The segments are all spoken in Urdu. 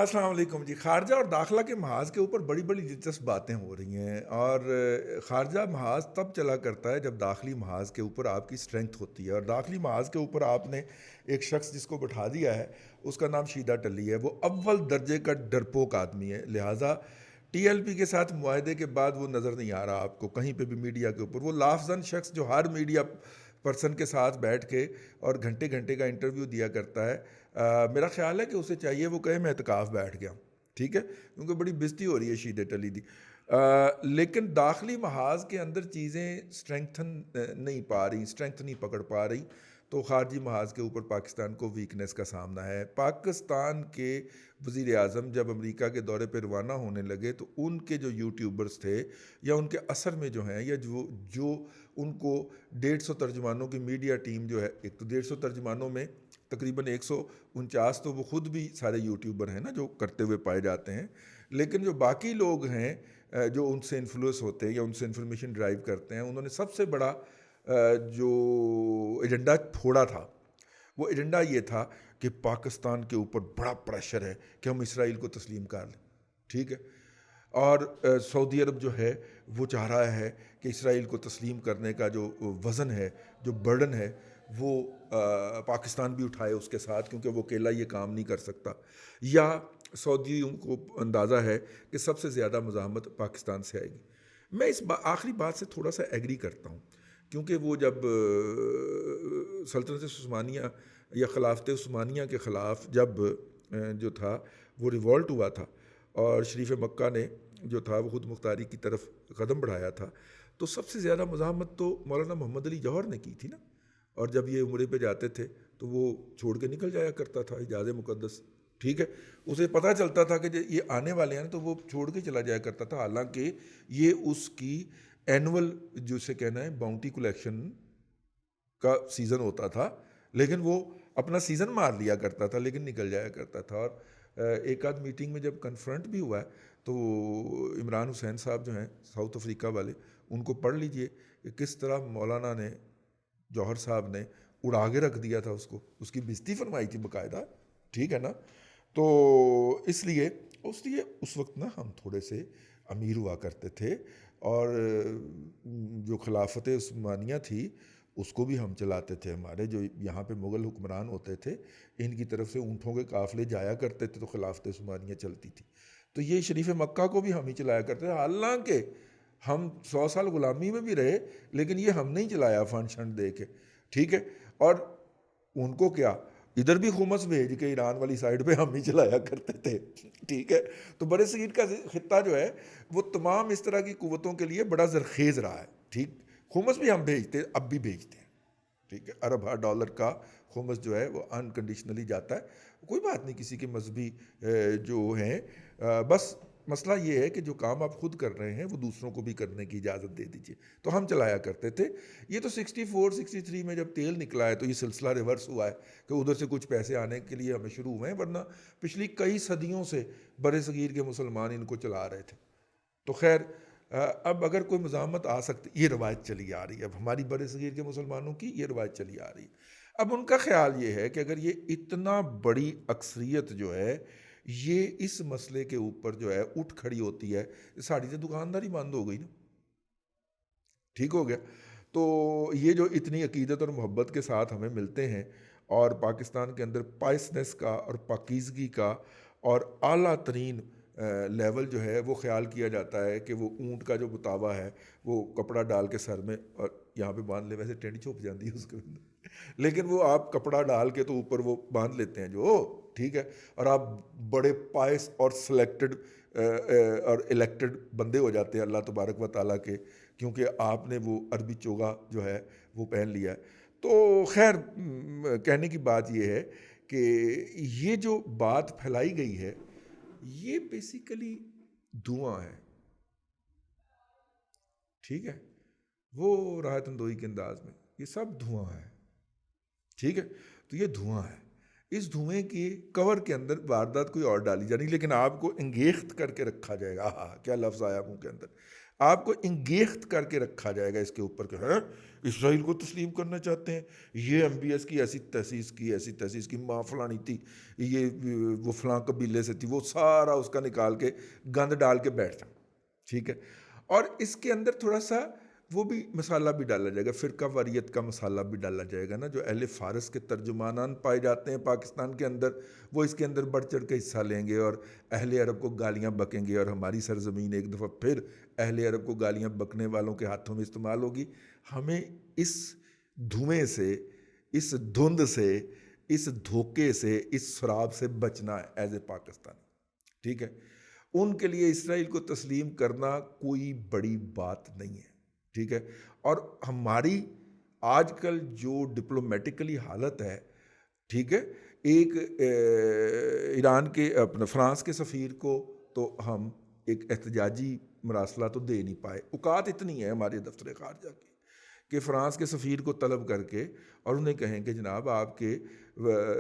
السلام علیکم جی. خارجہ اور داخلہ کے محاذ کے اوپر بڑی بڑی دلچسپ باتیں ہو رہی ہیں، اور خارجہ محاذ تب چلا کرتا ہے جب داخلی محاذ کے اوپر آپ کی اسٹرینگتھ ہوتی ہے، اور داخلی محاذ کے اوپر آپ نے ایک شخص جس کو بٹھا دیا ہے، اس کا نام شیدہ ٹلی ہے. وہ اول درجے کا ڈرپوک آدمی ہے، لہٰذا ٹی ایل پی کے ساتھ معاہدے کے بعد وہ نظر نہیں آ رہا آپ کو کہیں پہ بھی میڈیا کے اوپر. وہ لافزن شخص جو ہر میڈیا پرسن کے ساتھ بیٹھ کے اور گھنٹے گھنٹے کا انٹرویو دیا کرتا ہے، میرا خیال ہے کہ اسے چاہیے وہ کہے میں اعتکاف بیٹھ گیا. ٹھیک ہے، کیونکہ بڑی بےزتی ہو رہی ہے شیدہ ٹلی دی. لیکن داخلی محاذ کے اندر چیزیں اسٹرینگتھن نہیں پا رہی، اسٹرینگتھ نہیں پکڑ پا رہی، تو خارجی محاذ کے اوپر پاکستان کو ویکنیس کا سامنا ہے. پاکستان کے وزیر اعظم جب امریکہ کے دورے پہ روانہ ہونے لگے تو ان کے جو یوٹیوبرز تھے یا ان کے اثر میں جو ہیں، یا جو ان کو 150 ترجمانوں کی میڈیا ٹیم جو ہے، ایک تو 150 ترجمانوں میں تقریباً 149 تو وہ خود بھی سارے یوٹیوبر ہیں نا جو کرتے ہوئے پائے جاتے ہیں، لیکن جو باقی لوگ ہیں جو ان سے انفلوئنس ہوتے ہیں یا ان سے انفارمیشن ڈرائیو کرتے ہیں، انہوں نے سب سے بڑا جو ایجنڈا پھوڑا تھا، وہ ایجنڈا یہ تھا کہ پاکستان کے اوپر بڑا پریشر ہے کہ ہم اسرائیل کو تسلیم کر لیں. ٹھیک ہے، اور سعودی عرب جو ہے وہ چاہ رہا ہے کہ اسرائیل کو تسلیم کرنے کا جو وزن ہے، جو برڈن ہے، وہ پاکستان بھی اٹھائے اس کے ساتھ، کیونکہ وہ اکیلا یہ کام نہیں کر سکتا. یا سعودیوں کو اندازہ ہے کہ سب سے زیادہ مزاحمت پاکستان سے آئے گی. میں اس آخری بات سے تھوڑا سا ایگری کرتا ہوں، کیونکہ وہ جب سلطنت عثمانیہ یا خلافت عثمانیہ کے خلاف جب جو تھا وہ ریوولٹ ہوا تھا اور شریف مکہ نے جو تھا وہ خود مختاری کی طرف قدم بڑھایا تھا، تو سب سے زیادہ مزاحمت تو مولانا محمد علی جوہر نے کی تھی نا. اور جب یہ عمرے پہ جاتے تھے تو وہ چھوڑ کے نکل جایا کرتا تھا حجاز مقدس. ٹھیک ہے، اسے پتہ چلتا تھا کہ یہ آنے والے ہیں تو وہ چھوڑ کے چلا جایا کرتا تھا، حالانکہ یہ اس کی اینول جو سے کہنا ہے باؤنٹی کلیکشن کا سیزن ہوتا تھا، لیکن وہ اپنا سیزن مار لیا کرتا تھا لیکن نکل جایا کرتا تھا. اور ایک آدھ میٹنگ میں جب کنفرنٹ بھی ہوا ہے تو عمران حسین صاحب جو ہیں ساؤتھ افریقہ والے، ان کو پڑھ لیجئے کہ کس طرح مولانا نے، جوہر صاحب نے اڑا کے رکھ دیا تھا اس کو، اس کی بےزتی فرمائی تھی باقاعدہ. ٹھیک ہے نا. تو اس لیے اس وقت نا ہم تھوڑے سے امیر ہوا کرتے تھے، اور جو خلافت عثمانیہ تھی اس کو بھی ہم چلاتے تھے. ہمارے جو یہاں پہ مغل حکمران ہوتے تھے ان کی طرف سے اونٹوں کے قافلے جایا کرتے تھے تو خلافت عثمانیہ چلتی تھی. تو یہ شریف مکہ کو بھی ہم ہی چلایا کرتے تھے، حالانکہ ہم 100 سال غلامی میں بھی رہے لیکن یہ ہم نہیں چلایا فنڈ شنڈ دے کے. ٹھیک ہے، اور ان کو کیا ادھر بھی خمس بھیج کے ایران والی سائڈ پہ ہم ہی چلایا کرتے تھے. ٹھیک ہے، تو برِ صغیر کا خطہ جو ہے وہ تمام اس طرح کی قوتوں کے لیے بڑا زرخیز رہا ہے. ٹھیک، خمس بھی ہم بھیجتے، اب بھی بھیجتے ہیں. ٹھیک ہے، ارب ہر ڈالر کا خمس جو ہے وہ انکنڈیشنلی جاتا ہے. کوئی بات نہیں، کسی کے مذہبی جو ہیں، بس مسئلہ یہ ہے کہ جو کام آپ خود کر رہے ہیں وہ دوسروں کو بھی کرنے کی اجازت دے دیجیے. تو ہم چلایا کرتے تھے. یہ تو 64 63 میں جب تیل نکلا ہے تو یہ سلسلہ ریورس ہوا ہے کہ ادھر سے کچھ پیسے آنے کے لیے ہمیں شروع ہوئے ہیں، ورنہ پچھلی کئی صدیوں سے برِ صغیر کے مسلمان ان کو چلا رہے تھے. تو خیر، اب اگر کوئی مزاحمت آ سکتی، یہ روایت چلی آ رہی ہے، اب ہماری برِ صغیر کے مسلمانوں کی یہ روایت چلی آ رہی ہے. اب ان کا خیال یہ ہے کہ اگر یہ اتنا بڑی اکثریت جو ہے یہ اس مسئلے کے اوپر جو ہے اٹھ کھڑی ہوتی ہے، ساڑی سے دکانداری بند ہو گئی نا. ٹھیک ہو گیا. تو یہ جو اتنی عقیدت اور محبت کے ساتھ ہمیں ملتے ہیں، اور پاکستان کے اندر پائسنس کا اور پاکیزگی کا اور اعلیٰ ترین لیول جو ہے وہ خیال کیا جاتا ہے کہ وہ اونٹ کا جو بتاوا ہے وہ کپڑا ڈال کے سر میں اور یہاں پہ باندھ لے، ویسے ٹینڈ چھپ جاتی ہے اس کے اندر، لیکن وہ آپ کپڑا ڈال کے تو اوپر وہ باندھ لیتے ہیں جو. ٹھیک ہے، اور آپ بڑے پائس اور سلیکٹڈ اور الیکٹڈ بندے ہو جاتے ہیں اللہ تبارک و تعالیٰ کے، کیونکہ آپ نے وہ عربی چوگا جو ہے وہ پہن لیا ہے. تو خیر، کہنے کی بات یہ ہے کہ یہ جو بات پھیلائی گئی ہے یہ بیسیکلی دھواں ہے. ٹھیک ہے، وہ راحت اندوئی کے انداز میں یہ سب دھواں ہے. ٹھیک ہے، تو یہ دھواں ہے. اس دھوئیں کے کور کے اندر واردات کوئی اور ڈالی جانی، لیکن آپ کو انگیخت کر کے رکھا جائے گا. کیا لفظ آیا منہ کے اندر. آپ کو انگیخت کر کے رکھا جائے گا اس کے اوپر کہ ہاں اسرائیل کو تسلیم کرنا چاہتے ہیں، یہ MBS کی ایسی تحسیس کی، ماں فلانی تھی، یہ وہ فلاں قبیلے سے تھی، وہ سارا اس کا نکال کے گند ڈال کے بیٹھ جائیں، ٹھیک ہے. اور اس کے اندر تھوڑا سا وہ بھی مسالہ بھی ڈالا جائے گا، فرقہ واریت کا مسالہ بھی ڈالا جائے گا نا. جو اہل فارس کے ترجمانان پائے جاتے ہیں پاکستان کے اندر، وہ اس کے اندر بڑھ چڑھ کے حصہ لیں گے اور اہل عرب کو گالیاں بکیں گے، اور ہماری سرزمین ایک دفعہ پھر اہل عرب کو گالیاں بکنے والوں کے ہاتھوں میں استعمال ہوگی. ہمیں اس دھوئیں سے، اس دھند سے، اس دھوکے سے، اس سراب سے بچنا ہے ایز اے پاکستانی، ٹھیک ہے. ان کے لیے اسرائیل کو تسلیم کرنا کوئی بڑی بات نہیں ہے، ٹھیک ہے. اور ہماری آج کل جو ڈپلومیٹیکلی حالت ہے، ٹھیک ہے، ایک ایران کے اپنے فرانس کے سفیر کو تو ہم ایک احتجاجی مراسلہ تو دے نہیں پائے. اوقات اتنی ہے ہمارے دفتر خارجہ کی کہ فرانس کے سفیر کو طلب کر کے اور انہیں کہیں کہ جناب آپ کے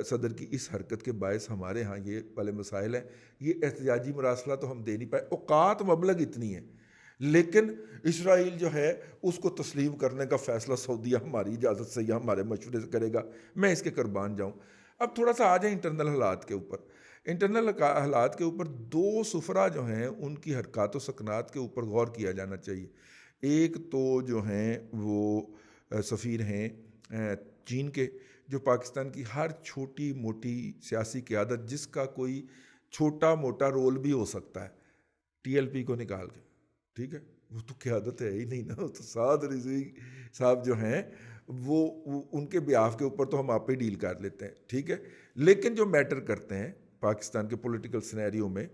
صدر کی اس حرکت کے باعث ہمارے ہاں یہ والے مسائل ہیں، یہ احتجاجی مراسلہ تو ہم دے نہیں پائے. اوقات مبلغ اتنی ہے، لیکن اسرائیل جو ہے اس کو تسلیم کرنے کا فیصلہ سعودیہ ہماری اجازت سے یا ہمارے مشورے سے کرے گا. میں اس کے قربان جاؤں. اب تھوڑا سا آ جائیں انٹرنل حالات کے اوپر. انٹرنل حالات کے اوپر دو سفرا جو ہیں ان کی حرکات و سکنات کے اوپر غور کیا جانا چاہیے. ایک تو جو ہیں وہ سفیر ہیں چین کے، جو پاکستان کی ہر چھوٹی موٹی سیاسی قیادت جس کا کوئی چھوٹا موٹا رول بھی ہو سکتا ہے، TLP کو نکال کے، ٹھیک ہے، وہ تو قیادت ہے ہی نہیں نا. وہ تو سعد رضوی صاحب جو ہیں وہ ان کے بیاف کے اوپر تو ہم آپ ہی ڈیل کر لیتے ہیں، ٹھیک ہے. لیکن جو میٹر کرتے ہیں پاکستان کے پولیٹیکل سینیریو میں،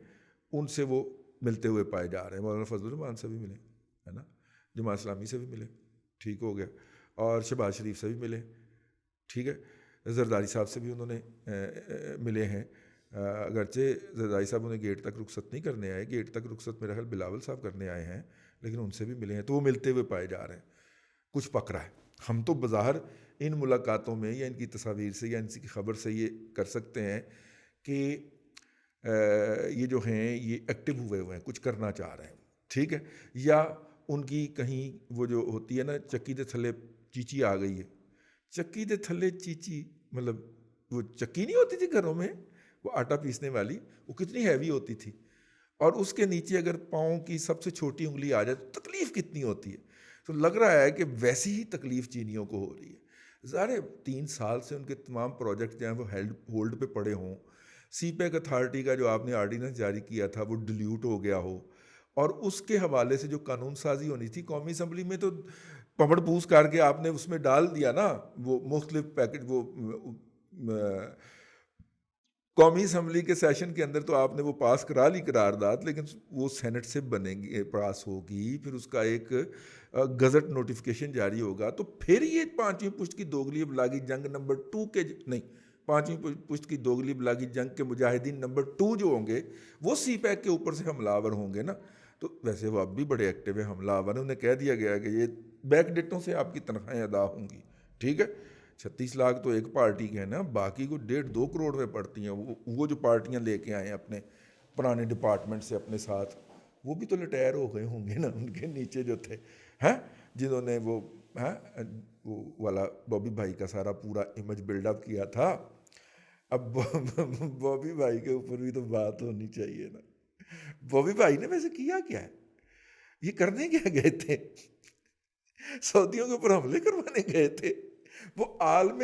ان سے وہ ملتے ہوئے پائے جا رہے ہیں. مولانا فضل الرحمان سے بھی ملے، ہے نا، جماعت اسلامی سے بھی ملے، ٹھیک ہو گیا، اور شہباز شریف سے بھی ملے، ٹھیک ہے. زرداری صاحب سے بھی انہوں نے ملے ہیں. اگرچہ زرداری صاحب انہیں گیٹ تک رخصت نہیں کرنے آئے، گیٹ تک رخصت میرا خیال بلاول صاحب کرنے آئے ہیں، لیکن ان سے بھی ملے ہیں. تو وہ ملتے ہوئے پائے جا رہے ہیں. کچھ پک رہا ہے. ہم تو بظاہر ان ملاقاتوں میں یا ان کی تصاویر سے یا ان کی خبر سے یہ کر سکتے ہیں کہ یہ جو ہیں یہ ایکٹیو ہوئے ہیں، کچھ کرنا چاہ رہے ہیں، ٹھیک ہے. یا ان کی کہیں وہ جو ہوتی ہے نا چکی دے تھلے چیچی آ گئی ہے. چکی دے تھلے چیچی مطلب وہ چکی نہیں ہوتی تھی گھروں میں، وہ آٹا پیسنے والی، وہ کتنی ہیوی ہوتی تھی، اور اس کے نیچے اگر پاؤں کی سب سے چھوٹی انگلی آ جائے تو تکلیف کتنی ہوتی ہے. تو لگ رہا ہے کہ ویسی ہی تکلیف چینیوں کو ہو رہی ہے. ظاہر 3 سال سے ان کے تمام پروجیکٹ جو ہیں وہ ہولڈ پہ پڑے ہوں. سی پیک اتھارٹی کا جو آپ نے آرڈیننس جاری کیا تھا وہ ڈیلیوٹ ہو گیا ہو، اور اس کے حوالے سے جو قانون سازی ہونی تھی قومی اسمبلی میں تو پپڑ پوس کر کے آپ نے اس میں ڈال دیا نا وہ مختلف پیکج. وہ قومی اسمبلی کے سیشن کے اندر تو آپ نے وہ پاس کرا لی قرارداد، لیکن وہ سینٹ سے بنے گی، پاس ہوگی، پھر اس کا ایک گزٹ نوٹیفیکیشن جاری ہوگا. تو پھر یہ 5ویں پشت کی دوگلی ابلاغی جنگ نمبر 2 کے نہیں 5ویں پشت کی دوگلی ابلاغی جنگ کے مجاہدین نمبر 2 جو ہوں گے وہ سی پیک کے اوپر سے حملہ آور ہوں گے نا. تو ویسے وہ اب بھی بڑے ایکٹیو ہیں، حملہ آور ہیں. انہیں کہہ دیا گیا کہ یہ بیک ڈیٹوں سے آپ کی تنخواہیں ادا ہوں گی، ٹھیک ہے. 36 لاکھ تو ایک پارٹی کے ہیں نا، باقی کو 1.5-2 کروڑ میں پڑتی ہیں. وہ جو پارٹیاں لے کے آئے ہیں اپنے پرانے ڈپارٹمنٹ سے اپنے ساتھ، وہ بھی تو ریٹائر ہو گئے ہوں گے نا. ان کے نیچے جو تھے ہیں جنہوں نے وہ والا بابی بھائی کا سارا پورا امیج بلڈ اپ کیا تھا. اب بابی بھائی کے اوپر بھی تو بات ہونی چاہیے نا. بابی بھائی نے ویسے کیا کیا ہے؟ یہ کرنے کیا گئے تھے؟ سعودیوں کے اوپر حملے کروانے گئے تھے؟ وہ عالم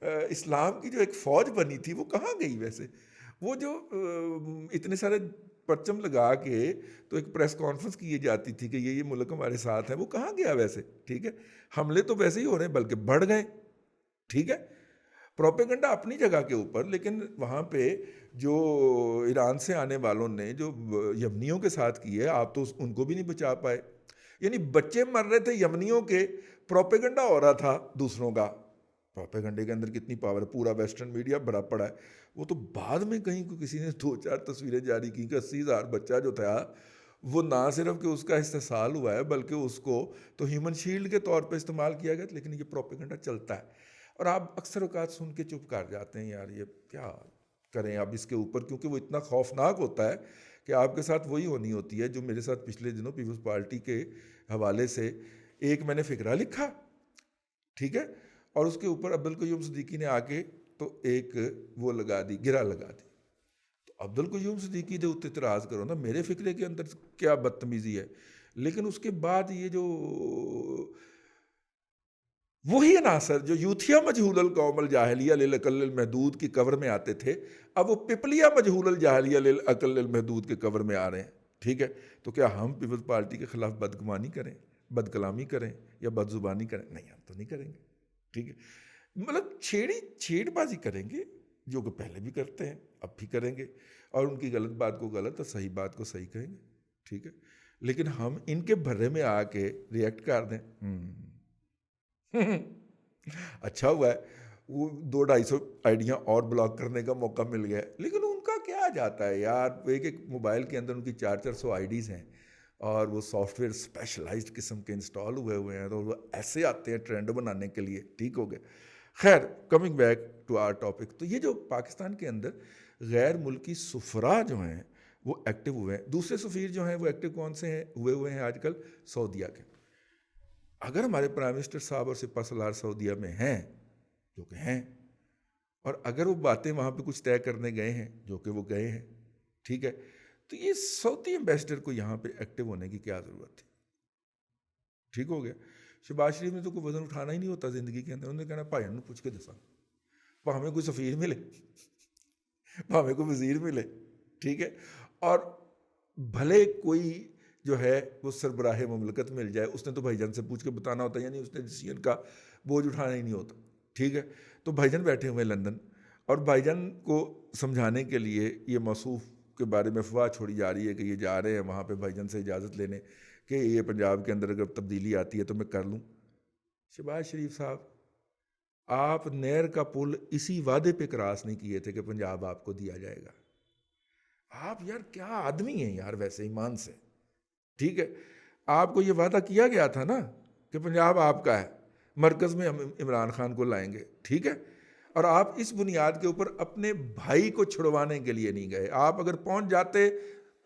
اسلام کی جو ایک فوج بنی تھی وہ کہاں گئی ویسے؟ وہ جو اتنے سارے پرچم لگا کے تو ایک پریس کانفرنس کی جاتی تھی کہ یہ ملک ہمارے ساتھ ہے، وہ کہاں گیا ویسے؟ ٹھیک ہے، حملے تو ویسے ہی ہو رہے ہیں بلکہ بڑھ گئے، ٹھیک ہے. پروپیگنڈا اپنی جگہ کے اوپر، لیکن وہاں پہ جو ایران سے آنے والوں نے جو یمنیوں کے ساتھ کی ہے، آپ تو ان کو بھی نہیں بچا پائے. یعنی بچے مر رہے تھے یمنیوں کے، پروپیگنڈا ہو رہا تھا دوسروں کا. پروپیگنڈے کے اندر کتنی پاور ہے، پورا ویسٹرن میڈیا بڑا پڑا ہے. وہ تو بعد میں کہیں کو کسی نے 2-4 تصویریں جاری کی کہ 80,000 بچہ جو تھا وہ نہ صرف کہ اس کا استحصال ہوا ہے بلکہ اس کو تو ہیومن شیلڈ کے طور پہ استعمال کیا گیا. لیکن یہ پروپیگنڈا چلتا ہے اور آپ اکثر اوقات سن کے چپ کر جاتے ہیں، یار یہ کیا کریں اب اس کے اوپر، کیونکہ وہ اتنا خوفناک ہوتا ہے کہ آپ کے ساتھ وہی ہونی ہوتی ہے جو میرے ساتھ پچھلے دنوں پیپلز پارٹی کے حوالے سے ایک میں نے فقرہ لکھا، ٹھیک ہے، اور اس کے اوپر عبدالقیوم صدیقی نے آ کے تو ایک وہ لگا دی، گرا لگا دی. تو عبدالقیوم صدیقی دے اتنے اعتراض کرو نا، میرے فقرے کے اندر کیا بدتمیزی ہے. لیکن اس کے بعد یہ جو وہی عناصر جو یوتھیا مجہول القوم الجاہلیہ للعقل المحدود کی کور میں آتے تھے، اب وہ پپلیا مجہول الجاہلیہ للعقل المحدود کے کور میں آ رہے ہیں. ٹھیک ہے، تو کیا ہم پیپلز پارٹی کے خلاف بدگمانی کریں، بد کلامی کریں یا بد زبانی کریں؟ نہیں، ہم تو نہیں کریں گے. ٹھیک ہے، مطلب چھیڑ بازی کریں گے جو کہ پہلے بھی کرتے ہیں، اب بھی کریں گے، اور ان کی غلط بات کو غلط اور صحیح بات کو صحیح کہیں گے. ٹھیک ہے، لیکن ہم ان کے بھرے میں آ کے ریئیکٹ کر دیں، اچھا ہوا ہے وہ 200-250 آئیڈیاں اور بلاک کرنے کا موقع مل گیا. لیکن ان کا کیا جاتا ہے یار، ایک موبائل کے اندر ان کی 400 آئیڈیز ہیں اور وہ سافٹ ویئر اسپیشلائزڈ قسم کے انسٹال ہوئے ہیں، تو وہ ایسے آتے ہیں ٹرینڈ بنانے کے لیے. ٹھیک ہو گیا. خیر، coming back to our topic, تو یہ جو پاکستان کے اندر غیر ملکی سفراء جو ہیں وہ ایکٹیو ہوئے ہیں. دوسرے سفیر جو ہیں وہ ایکٹیو کون سے ہیں ہوئے ہیں آج کل؟ سعودیہ کے. اگر ہمارے پرائم منسٹر صاحب اور سپاہ سالار سعودیہ میں ہیں، جو کہ ہیں، اور اگر وہ باتیں وہاں پہ کچھ طے کرنے گئے ہیں، جو کہ وہ گئے ہیں، ٹھیک ہے، تو یہ سعودی ایمبیسڈر کو یہاں پہ ایکٹیو ہونے کی کیا ضرورت تھی؟ ٹھیک ہو گیا. شہباز شریف نے تو کوئی وزن اٹھانا ہی نہیں ہوتا زندگی کے اندر. انہوں نے کہنا بھائی نے پوچھ کے دسا، ہمیں کوئی سفیر ملے، ہمیں کوئی وزیر ملے، ٹھیک ہے، اور بھلے کوئی جو ہے وہ سربراہ مملکت مل جائے، اس نے تو بھائی جان سے پوچھ کے بتانا ہوتا ہے، یعنی اس نے ڈیسیژن کا بوجھ اٹھانا ہی نہیں ہوتا. ٹھیک ہے، تو بھائی جان بیٹھے ہوئے لندن، اور بھائی جان کو سمجھانے کے لیے یہ موصوف کے بارے میں افواہ چھوڑی جا رہی ہے کہ یہ جا رہے ہیں وہاں پہ بھائی جان سے اجازت لینے کہ یہ پنجاب کے اندر اگر تبدیلی آتی ہے تو میں کر لوں. شہباز شریف صاحب، آپ نہر کا پل اسی وعدے پہ کراس نہیں کیے تھے کہ پنجاب آپ کو دیا جائے گا. آپ یار کیا آدمی ہیں یار، ویسے ایمان سے. ٹھیک ہے، آپ کو یہ وعدہ کیا گیا تھا نا کہ پنجاب آپ کا ہے، مرکز میں ہم عمران خان کو لائیں گے. ٹھیک ہے، اور آپ اس بنیاد کے اوپر اپنے بھائی کو چھڑوانے کے لیے نہیں گئے. آپ اگر پہنچ جاتے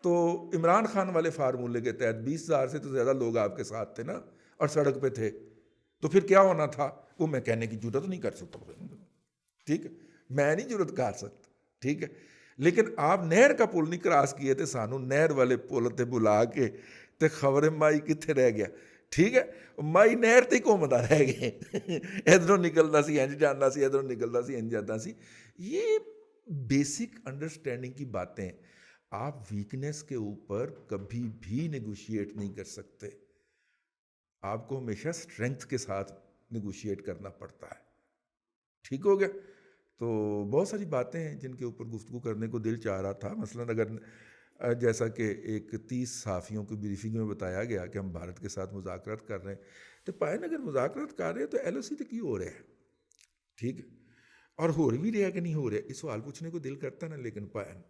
تو عمران خان والے فارمولے کے تحت 20,000 سے تو زیادہ لوگ آپ کے ساتھ تھے نا، اور سڑک پہ تھے، تو پھر کیا ہونا تھا وہ میں کہنے کی جرات نہیں کر سکتا. ٹھیک ہے، میں نہیں جرات کر سکتا. ٹھیک ہے، لیکن آپ نہر کا پل نہیں کراس کیے تھے، سانو نہر والے پل تے بلا کے تے خبر مائی کتنے رہ گیا. ٹھیک ہے، مائی نہر تے گھومدا رہ گئے، ادھروں نکلدا سی انج جانا سی، ادھروں نکلدا سی انج جانا سی. یہ بیسک انڈرسٹینڈنگ کی باتیں آپ ویکنیس کے اوپر کبھی بھی نیگوشیٹ نہیں کر سکتے. آپ کو ہمیشہ اسٹرینگتھ کے ساتھ نیگوشیٹ کرنا پڑتا ہے. ٹھیک ہو گیا. تو بہت ساری باتیں ہیں جن کے اوپر گفتگو کرنے کو دل چاہ رہا تھا. مثلاً اگر جیسا کہ ایک 30 صحافیوں کی بریفنگ میں بتایا گیا کہ ہم بھارت کے ساتھ مذاکرات کر رہے ہیں، تو پائن اگر مذاکرات کر رہے ہیں تو ایل او سی تو کی ہو رہا ہے. ٹھیک ہے، اور ہو بھی رہا کہ نہیں ہو رہا، اس سوال پوچھنے کو دل کرتا نا، لیکن پائن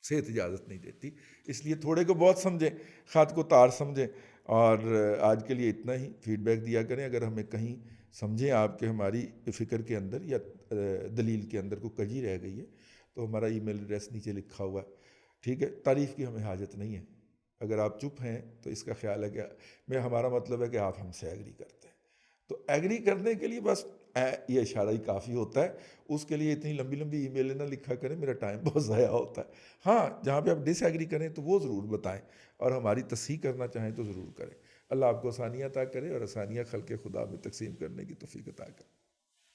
صحت اجازت نہیں دیتی. اس لیے تھوڑے کو بہت سمجھیں، خط کو تار سمجھیں. اور آج کے لیے اتنا ہی. فیڈ بیک دیا کریں اگر ہمیں کہیں سمجھیں آپ کہ ہماری فکر کے اندر یا دلیل کے اندر کوئی کجی رہ گئی ہے، تو ہمارا ای میل ایڈریس نیچے لکھا ہوا ہے. ٹھیک ہے، تعریف کی ہمیں حاجت نہیں ہے. اگر آپ چپ ہیں تو اس کا خیال ہے کہ ہمارا مطلب ہے کہ آپ ہم سے ایگری کرتے ہیں. تو ایگری کرنے کے لیے بس یہ اشارہ ہی کافی ہوتا ہے. اس کے لیے اتنی لمبی لمبی ای میلیں نہ لکھا کریں، میرا ٹائم بہت ضائع ہوتا ہے. ہاں، جہاں پہ آپ ڈس ایگری کریں تو وہ ضرور بتائیں، اور ہماری تصحیح کرنا چاہیں تو ضرور کریں. اللہ آپ کو آسانیاں عطا کرے اور آسانیاں خلق خدا میں تقسیم کرنے کی توفیق عطا کرے.